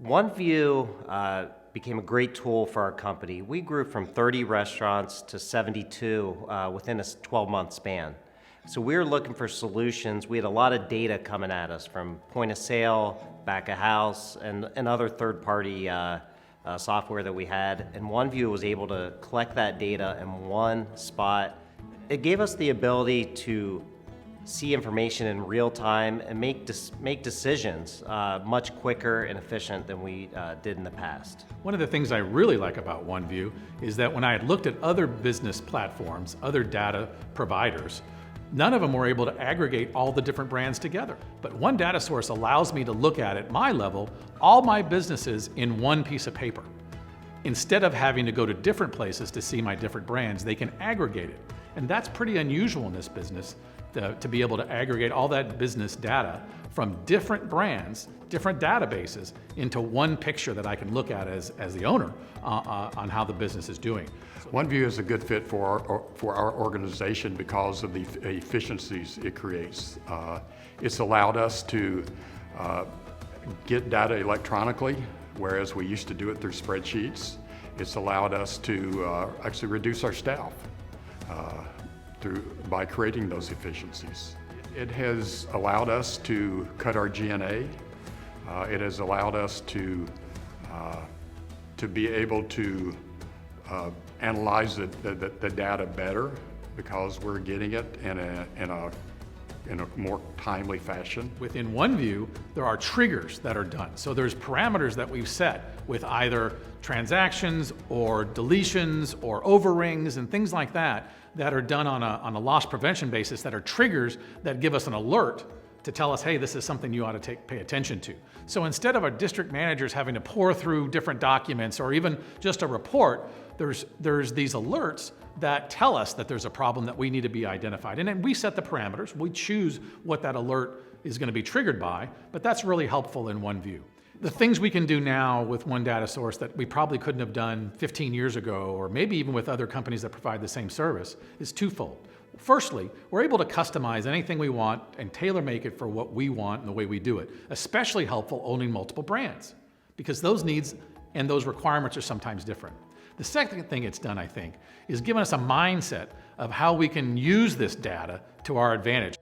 OneVIEW became a great tool for our company. We grew from 30 restaurants to 72 within a 12-month span. So we were looking for solutions. We had a lot of data coming at us from point of sale, back of house, and other third-party software that we had. And OneVIEW was able to collect that data in one spot. It gave us the ability to see information in real time and make decisions much quicker and efficient than we did in the past. One of the things I really like about OneVIEW is that when I had looked at other business platforms, other data providers, none of them were able to aggregate all the different brands together. But one data source allows me to look at my level, all my businesses in one piece of paper. Instead of having to go to different places to see my different brands, they can aggregate it. And that's pretty unusual in this business, to be able to aggregate all that business data from different brands, different databases, into one picture that I can look at as the owner on how the business is doing. OneVIEW is a good fit for our organization because of the efficiencies it creates. It's allowed us to get data electronically, whereas we used to do it through spreadsheets. It's allowed us to actually reduce our staff by creating those efficiencies. It has allowed us to cut our G&A. It has allowed us to be able to analyze the data better because we're getting it in a more timely fashion. Within OneVIEW, there are triggers that are done. So there's parameters that we've set with either transactions or deletions or overrings and things like that are done on a loss prevention basis, that are triggers that give us an alert to tell us, hey, this is something you ought to pay attention to. So instead of our district managers having to pour through different documents or even just a report, there's these alerts that tell us that there's a problem that we need to be identified. And then we set the parameters. We choose what that alert is going to be triggered by, but that's really helpful in OneVIEW. The things we can do now with one data source that we probably couldn't have done 15 years ago, or maybe even with other companies that provide the same service, is twofold. Firstly, we're able to customize anything we want and tailor-make it for what we want and the way we do it. Especially helpful owning multiple brands, because those needs and those requirements are sometimes different. The second thing it's done, I think, is given us a mindset of how we can use this data to our advantage.